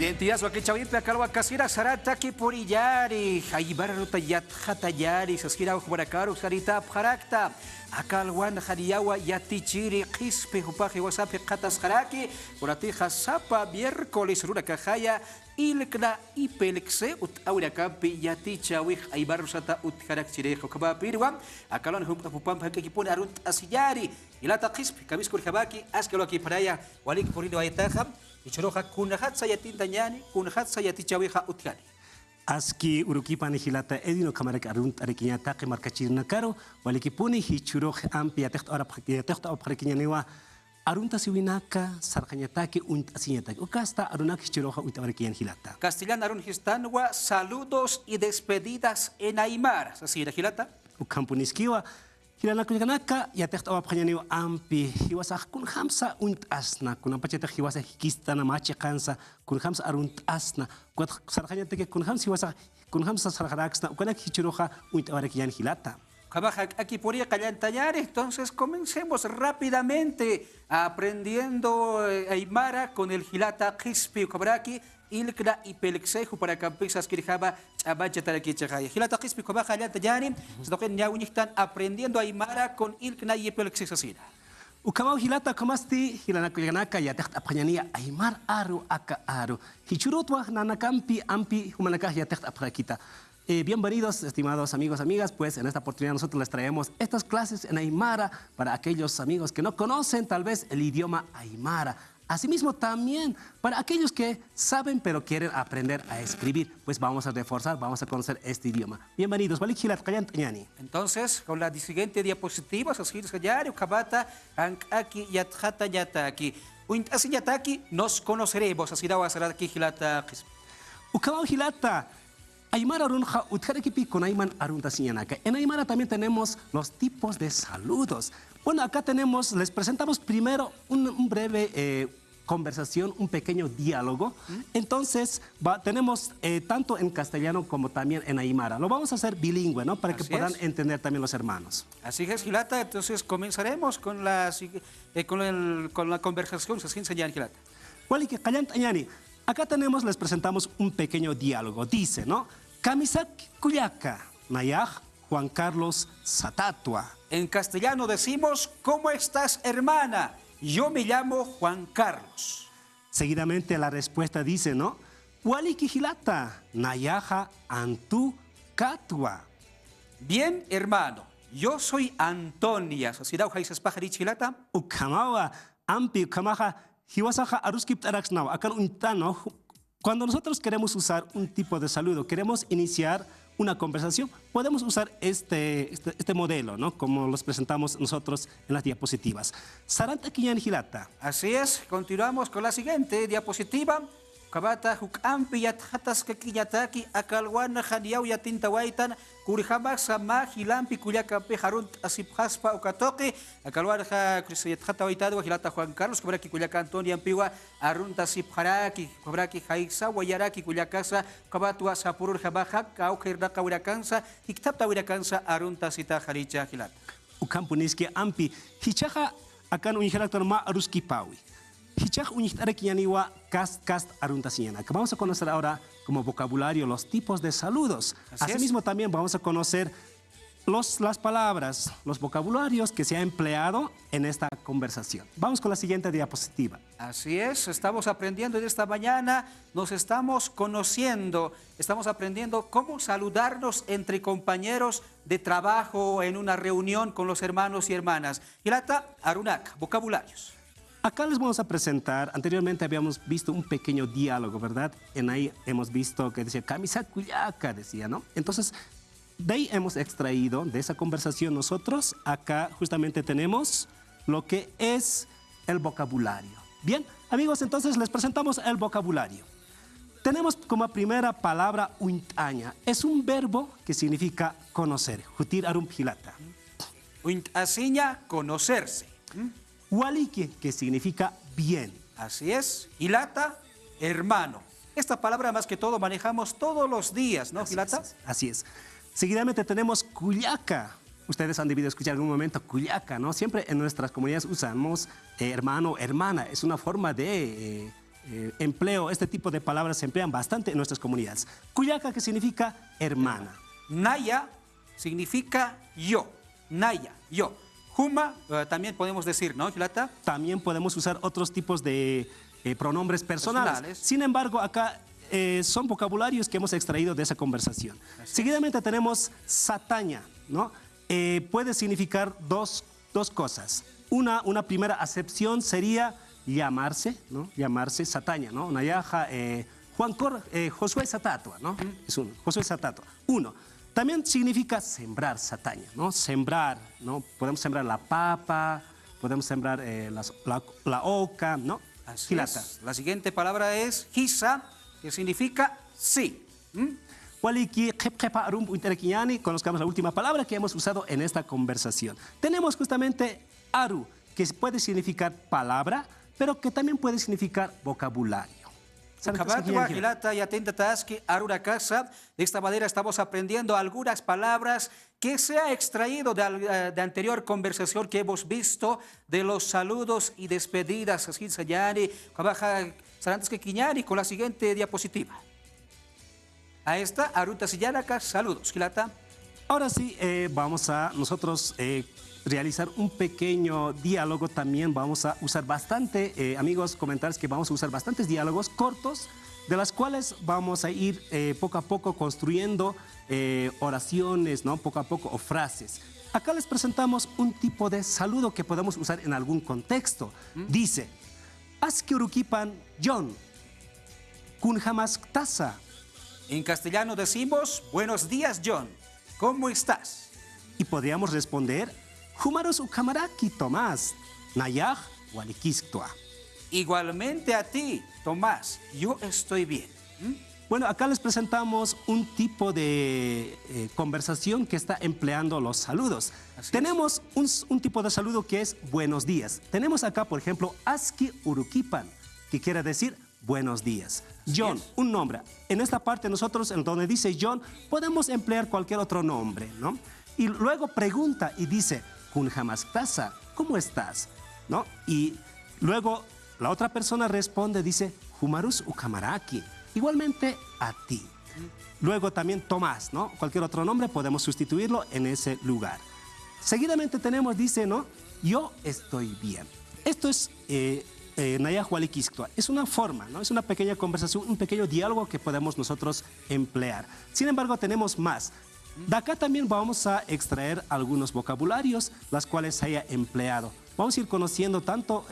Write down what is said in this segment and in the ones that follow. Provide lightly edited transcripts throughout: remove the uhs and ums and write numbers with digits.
Identidad Suaquichawipe, Acalwa Casira, Sarataki Purillari, Aibara Ruta Yat Hatayari, Saskira Huaracaru, Sarita Parakta, Acalwan Hariawa Yatichiri, Quispe, Hupaje, Wasape, Katas Haraki, Uratija Sapa, miércoles, Rura Cajaya, Ilkna Ipelxe, Ut Auracampi, Yatichawich, Aibar Sata, Ut Harakchirejo, Kabapirwa, Acalon Hupapam, Hakipun Arunt Asiyari, Ilata Quispe, Kabisco Habaki, Askelo aquí para allá, Walik Purido Aitaham. Ichoroja kunahat sayatin tanyani, kunahat sayati chaweja utkani. Aski urukipan hilata edino kamarak arunt arekinya taqi markachirna karo, walikipuni hichuroj ampi atecht oprekiniwa arunta siwinaka sarkanyataki unt asinyataki. Ukasta arunak hichuroja unt arekiyan hilata. Castellano arun histanwa, saludos y despedidas en Aymara. Así hilata. Ukampuniskiwa. Hilana kunyakanaka ya text awap kanyaniwa ampi hiwasa kun hamsa unt asna kun ampacheta hiwasa hikistana mache kansa kun hamsa arunt asna kuat sarkanya teke kun hamsa sarharaksna ukanak hichuroja unt awarakiyan hilata. Aquí podría callantallar, entonces comencemos rápidamente aprendiendo Aymara con el hilata Quispe Kabraki, Ilkna y Pelexejo para campesas que dejaba Abachataraki Chahaya. Hilata Quispe Kabaja Callantallar, están aprendiendo Aymara con Ilkna y Pelexejo. Ukamau hilata kamasti hilanakuyanaka ya text apanyania Aymar aru aka aru. Hichurutwa nanakampi ampi humanaka ya text aprakita. Bienvenidos, estimados amigos, amigas, pues en esta oportunidad nosotros les traemos estas clases en Aymara para aquellos amigos que no conocen tal vez el idioma Aymara. Asimismo también para aquellos que saben pero quieren aprender a escribir, pues vamos a reforzar, vamos a conocer este idioma. Bienvenidos, entonces con la siguiente diapositiva, nos conoceremos, así Aymara arunja utjarekipi con Ayman arunta siñanaka. En Aymara también tenemos los tipos de saludos. Bueno, acá tenemos, les presentamos primero un breve conversación, un pequeño diálogo. Entonces, tenemos tanto en castellano como también en Aymara. Lo vamos a hacer bilingüe, ¿no? Para que puedan entender también los hermanos. Así es, Gilata. Entonces, comenzaremos con la conversación. Así se llama, Gilata. Acá tenemos, les presentamos un pequeño diálogo. Dice, ¿no? Kamisak Kuyaka, Nayaj Juan Carlos Satatua. En castellano decimos, ¿cómo estás, hermana? Yo me llamo Juan Carlos. Seguidamente la respuesta dice, ¿no? Waliki Hilata, Nayaja Antu Katua. Bien, hermano. Yo soy Antonia. Ukamawa, Ampi, Ukamaja. Cuando nosotros queremos usar un tipo de saludo, queremos iniciar una conversación, podemos usar este modelo, ¿no? Como los presentamos nosotros en las diapositivas. Así es, continuamos con la siguiente diapositiva. Kabata hukampi yathatas kakiyataki akalwana haniau yatintawaitan kurihama sama hilampi kuyakapi harunt asipjaspa ukatoki akalwana yathatawaitado hilata Juan Carlos kubraki kuyaka Antonio ampiwa arunta asipjaraki kubraki haisa wayaraki kuyakasa kabatua sapurur habaja kaukirnaka wirakansa hiktapta wirakansa arunta sita haricha hilata ukampuniski ampi hichaja akan unhiraktor ma aruskipawi. Vamos a conocer ahora como vocabulario los tipos de saludos. Asimismo también vamos a conocer las palabras, los vocabularios que se ha empleado en esta conversación. Vamos con la siguiente diapositiva. Así es, estamos aprendiendo en esta mañana, nos estamos conociendo, estamos aprendiendo cómo saludarnos entre compañeros de trabajo en una reunión con los hermanos y hermanas. Hilata Arunak, vocabularios. Acá les vamos a presentar, anteriormente habíamos visto un pequeño diálogo, ¿verdad? En ahí hemos visto que decía, camisa cuyaca, decía, ¿no? Entonces, de ahí hemos extraído, de esa conversación nosotros, acá justamente tenemos lo que es el vocabulario. Bien, amigos, entonces les presentamos el vocabulario. Tenemos como primera palabra uintaña. Es un verbo que significa conocer. Jutir arumpilata. Uintasiña, conocerse. Waliki, que significa bien. Así es. Hilata, hermano. Esta palabra más que todo manejamos todos los días, ¿no, Hilata? Así es. Seguidamente tenemos cuyaca. Ustedes han debido escuchar en algún momento cuyaca, ¿no? Siempre en nuestras comunidades usamos hermano, hermana. Es una forma de empleo, este tipo de palabras se emplean bastante en nuestras comunidades. Cuyaca, que significa hermana. Naya significa yo. Naya, yo. Juma, también podemos decir, ¿no, Gilata? También podemos usar otros tipos de pronombres personales. Sin embargo, acá son vocabularios que hemos extraído de esa conversación. Seguidamente tenemos sataña, ¿no? Puede significar dos cosas. Una primera acepción sería llamarse, ¿no? Llamarse sataña, ¿no? Nayaja, Josué Satatua, ¿no? Es uno, Josué Satatua. Uno. También significa sembrar sataña, ¿no? Sembrar, ¿no? Podemos sembrar la papa, podemos sembrar la oca, ¿no? Así es. La siguiente palabra es hisa, que significa sí. Waliki, conozcamos la última palabra que hemos usado en esta conversación. Tenemos justamente aru, que puede significar palabra, pero que también puede significar vocabulario. Gilata y Atentataski, Arura Casa. De esta manera estamos aprendiendo algunas palabras que se ha extraído de anterior conversación que hemos visto de los saludos y despedidas. Así Sayani, Kabaja Sarantes que Quiñani, con la siguiente diapositiva. A esta, Aruta Sillanaka, saludos, Gilata. Ahora sí, vamos a nosotros realizar un pequeño diálogo. También vamos a usar bastante, amigos, comentarios que vamos a usar bastantes diálogos cortos, de las cuales vamos a ir poco a poco construyendo oraciones, ¿no? Poco a poco, o frases. Acá les presentamos un tipo de saludo que podemos usar en algún contexto. Dice, Askiurukipan John, Kunjamaktasa. En castellano decimos, buenos días, John. ¿Cómo estás? Y podríamos responder, Humaros Ukamaraki Tomás, Nayaj Walikistua. Igualmente a ti, Tomás, yo estoy bien. Bueno, acá les presentamos un tipo de conversación que está empleando los saludos. Tenemos un tipo de saludo que es buenos días. Tenemos acá, por ejemplo, Aski Urukipan, que quiere decir buenos días. John, un nombre. En esta parte nosotros, en donde dice John, podemos emplear cualquier otro nombre, ¿no? Y luego pregunta y dice, Kunjamaktasa, ¿cómo estás? ¿No? Y luego la otra persona responde, dice, Humarus Ukamaraki, igualmente a ti. Luego también Tomás, ¿no? Cualquier otro nombre podemos sustituirlo en ese lugar. Seguidamente tenemos, dice, ¿no? Yo estoy bien. Esto es Nayahualiquistua. Es una forma, ¿no? Es una pequeña conversación, un pequeño diálogo que podemos nosotros emplear. Sin embargo, tenemos más. De acá también vamos a extraer algunos vocabularios, las cuales se haya empleado. Vamos a ir conociendo tanto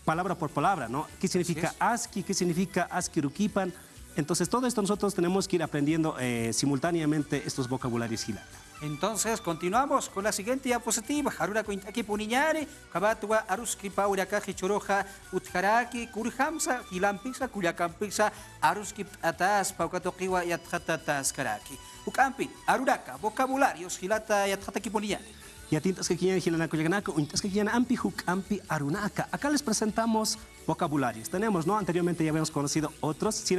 palabra por palabra, ¿no? ¿Qué significa aski? ¿Qué significa askirukipan? Entonces, todo esto nosotros tenemos que ir aprendiendo simultáneamente estos vocabularios Gilata. Entonces, continuamos con la siguiente diapositiva. Haruna Kuintaki Puniñari, Kabatua, Aruski Pauraka, Hichoroja, Utjaraki, Kurhamsa, Hilampisa, Kuyacampisa, Aruski Atas, Paukatokiwa y Atjatatas Karaki. Ukampi, Aruraka, vocabularios, Gilata y Atjataki Puniñari. Y a tintas que quieren Gilana Kuyaganaka, untas que quieren Ampi, Hukampi, Arunaka. Acá les presentamos vocabularios. Tenemos, ¿no? Anteriormente ya habíamos conocido otros, sin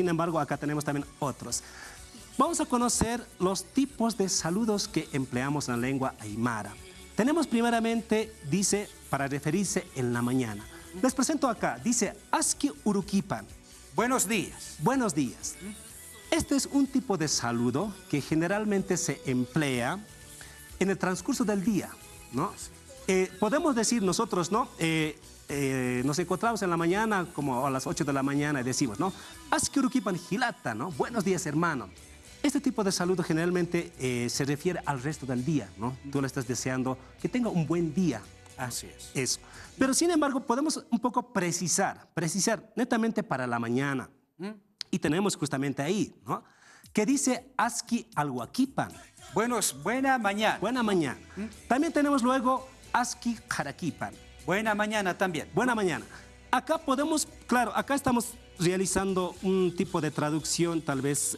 embargo, acá tenemos también otros. Vamos a conocer los tipos de saludos que empleamos en la lengua aymara. Tenemos primeramente, dice, para referirse en la mañana. Les presento acá, dice, Aski Urukipan. Buenos días. Buenos días. Este es un tipo de saludo que generalmente se emplea en el transcurso del día, ¿no? Podemos decir nosotros, ¿no? Nos encontramos en la mañana, como a las 8 de la mañana, y decimos, ¿no? Aski Urukipan Gilata, ¿no? Buenos días, hermano. Este tipo de saludo generalmente se refiere al resto del día, ¿no? Tú le estás deseando que tenga un buen día. Así es. Eso. Pero sin embargo, podemos un poco precisar netamente para la mañana. Y tenemos justamente ahí, ¿no? Que dice Aski Alhuaquipan. Buena mañana. Buena mañana. También tenemos luego Aski Jaraquipan. Buena mañana también. Buena mañana. Acá podemos, claro, acá estamos realizando un tipo de traducción tal vez,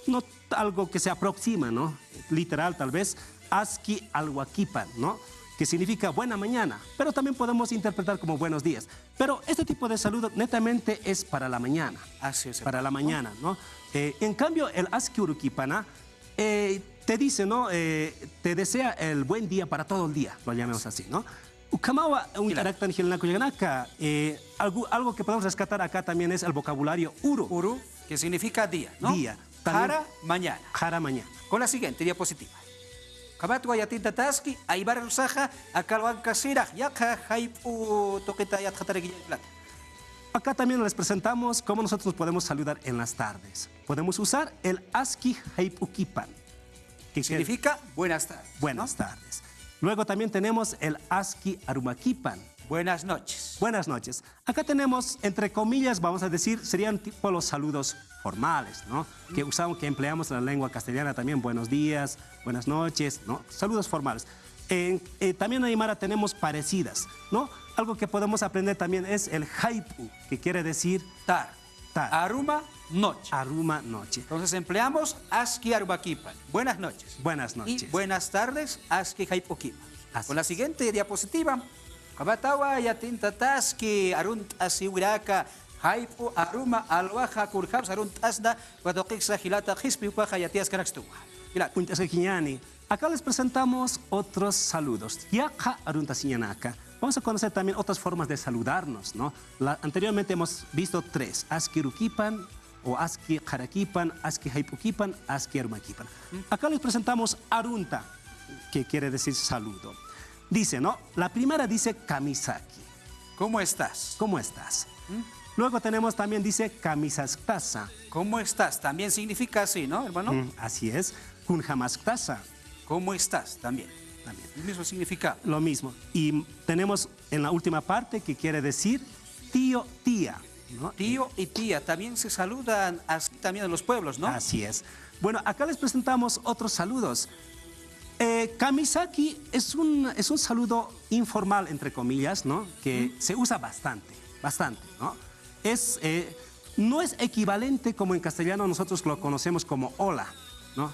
no algo que se aproxima, ¿no? Literal tal vez, Aski Alhuaquipan, ¿no? Que significa buena mañana, pero también podemos interpretar como buenos días. Pero este tipo de saludo netamente es para la mañana. Así es. Para la mañana, ¿no? En cambio, el Aski Urukipana te dice, ¿no? Te desea el buen día para todo el día, lo llamemos así, ¿no? Ukamawa, un Claro. carácter acá. Algo que podemos rescatar acá también es el vocabulario uru. Uru, que significa día, ¿no? Día. También- Jara, mañana. Jara mañana. Con la siguiente diapositiva. Kabatwa yatinta taski, aibar usaja, akalwan kasira, yaka, haipu, toqueta yat plata. Acá también les presentamos cómo nosotros podemos saludar en las tardes. Podemos usar el aski haipukipan, que Significa buenas tardes. buenas tardes. Luego también tenemos el aski arumakipan. Buenas noches. Buenas noches. Acá tenemos, entre comillas, vamos a decir, serían tipo los saludos formales, ¿no? Que usamos, que empleamos en la lengua castellana también, buenos días, buenas noches, ¿no? Saludos formales. También en Aymara tenemos parecidas, ¿no? Algo que podemos aprender también es el haipu, que quiere decir Tar. Tar. Aruma, noche. aruma noche. Entonces empleamos aski arumakipan. Buenas noches. Buenas noches. Y buenas tardes, aski haipokipan. Así Con la es. siguiente diapositiva. Kabatawa yatinta taski, arunt asiwiraka, haipo aruma alwaja kurjabs arunt asda, guatoqixa gilata hispi upaja yatias karakstuwa. Gilata. Puntasequiñani. Acá les presentamos otros saludos. Yaja arunta siñanaca. Vamos a conocer también otras formas de saludarnos, ¿no? Anteriormente hemos visto tres: aski rukipan, o aski jarakipan, aski haipukipan, aski arumakipan. Acá les presentamos arunta, que quiere decir saludo. Dice, ¿no? La primera dice kamisaki. ¿Cómo estás? ¿Cómo estás? Luego tenemos también dice kamisaktasa. ¿Cómo estás? También significa así, ¿no, hermano? Así es. Kunjamaktasa. ¿Cómo estás? También. También. El mismo significado. Lo mismo. Y tenemos en la última parte que quiere decir tío, tía, ¿no? Tío y tía también se saludan así también en los pueblos, ¿no? Así es. Bueno, acá les presentamos otros saludos. Kamisaki es un saludo informal, entre comillas, ¿no? Que se usa bastante, ¿no? No es equivalente como en castellano nosotros lo conocemos como hola, ¿no?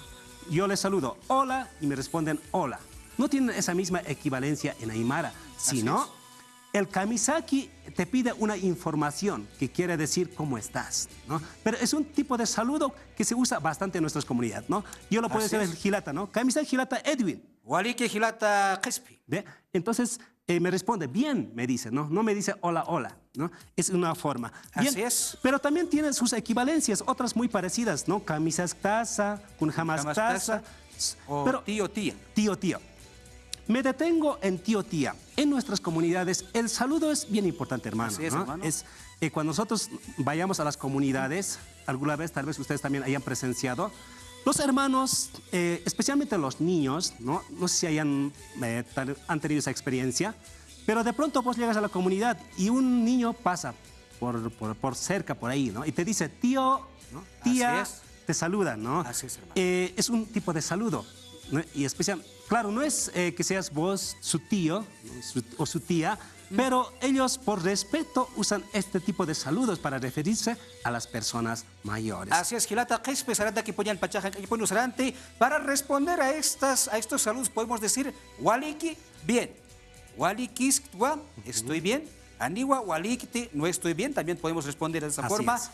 Yo les saludo hola y me responden hola. No tienen esa misma equivalencia en Aymara, sino es. el kamisaki te pide una información que quiere decir cómo estás, ¿no? Pero es un tipo de saludo que se usa bastante en nuestra comunidad, ¿no? Yo lo puedo Así decir es. en Gilata, ¿no? Kamisaki Gilata Edwin, Walike gilata kespi. ¿ve? Entonces me responde bien, me dice, ¿no? No me dice hola, hola, ¿no? Es una forma. Bien, Así es. pero también tiene sus equivalencias, otras muy parecidas, ¿no? Kamisaktasa, kunjamaktasa, O pero tío, tía. tío, tío. Me detengo en tío, tía. En nuestras comunidades el saludo es bien importante, hermano. Así es, ¿no? hermano. Cuando nosotros vayamos a las comunidades, alguna vez tal vez ustedes también hayan presenciado, los hermanos, especialmente los niños, no sé si han tenido esa experiencia, pero de pronto vos llegas a la comunidad y un niño pasa por cerca, por ahí, ¿no? Y te dice tío, ¿no? Tía, Así es. te saluda, ¿no? Así es, hermano. Es un tipo de saludo, ¿no? Y especial, claro, no es que seas vos su tío, ¿no? O su tía, pero ellos por respeto usan este tipo de saludos para referirse a las personas mayores. Así es, gilata kespe saranta que ponían pachaja que ponen usarante. Para responder a estos saludos podemos decir waliki, bien. Walikistwa, estoy bien. Aniwa walikite, no estoy bien. También podemos responder de esa Así forma. es.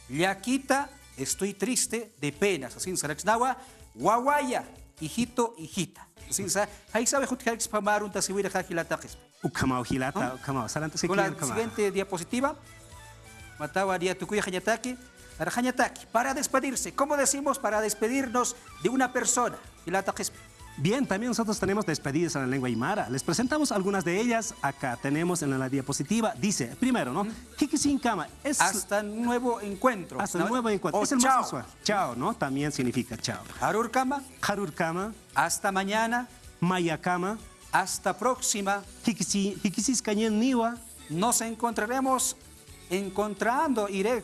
Yaquita, estoy triste, de penas. Así en Saraxnawa. Wawaya, hijito, hijita. Así en ahí sabe jutjalx pamarun tasiwira jagilata kespe. Ukamao Gilata, ukamao. Sarante se Con la quiere, ukamao. siguiente diapositiva, Matawa Aria Tukuya Hañataki, Hañataki, para despedirse. ¿Cómo decimos para despedirnos de una persona? Hilata Kespe. Bien, también nosotros tenemos despedidas en la lengua aymara. Les presentamos algunas de ellas. Acá tenemos en la diapositiva. Dice, primero, ¿no? Kikisinkama es Hasta nuevo encuentro. hasta ¿no? el nuevo encuentro. O Es el más chao. usual. Chao, ¿no? También significa chao. Harurkama, Harurkama, hasta mañana, Mayakama, hasta próxima. Hikisiskanyen Niwa, Nos encontraremos iré,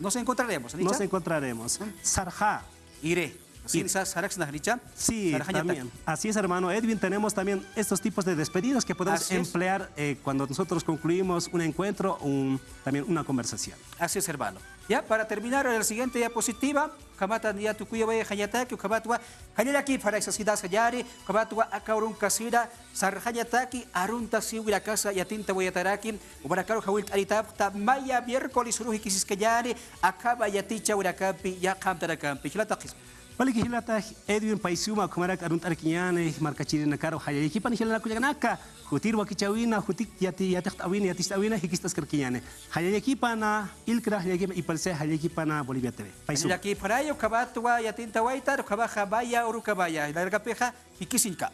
nos encontraremos. nos encontraremos. Sarja. Iré. Iré. Sí, también. Así es, hermano Edwin. Tenemos también estos tipos de despedidas que podemos Así es. emplear cuando nosotros concluimos un encuentro o también una conversación. Así es, hermano. Ya, para terminar, en la siguiente diapositiva, Kamata ya tu cuyo vaya hayataki, Kabatwa, Hayaki para esa ciudad Hayari, Kabatwa Akaurun Kasira, Sarhayataki, Arunta Siwira Casa, Yatinta Wayataraki, Ubarakaro Hawil Aritapta, Maya Miércoles Ruhi Kisiskayari, Akaba Yaticha Urakapi, Yakam Tarakampi, Hilatakis. Paliki hilata Edwin Paisuma kumarak arunt arkiñane markachirina karo hayayikipan hilana kuyaganaka hutir wakichawina hutik yati awina yatis awina hikistas karkiñane hayayikipana ilkra hayayikipa ipalse hayayikipana Bolivia TV. Paisuma. Yaki parayo kabatwa yatinta waitar kabaja baya urukabaya largapeja hikisinka.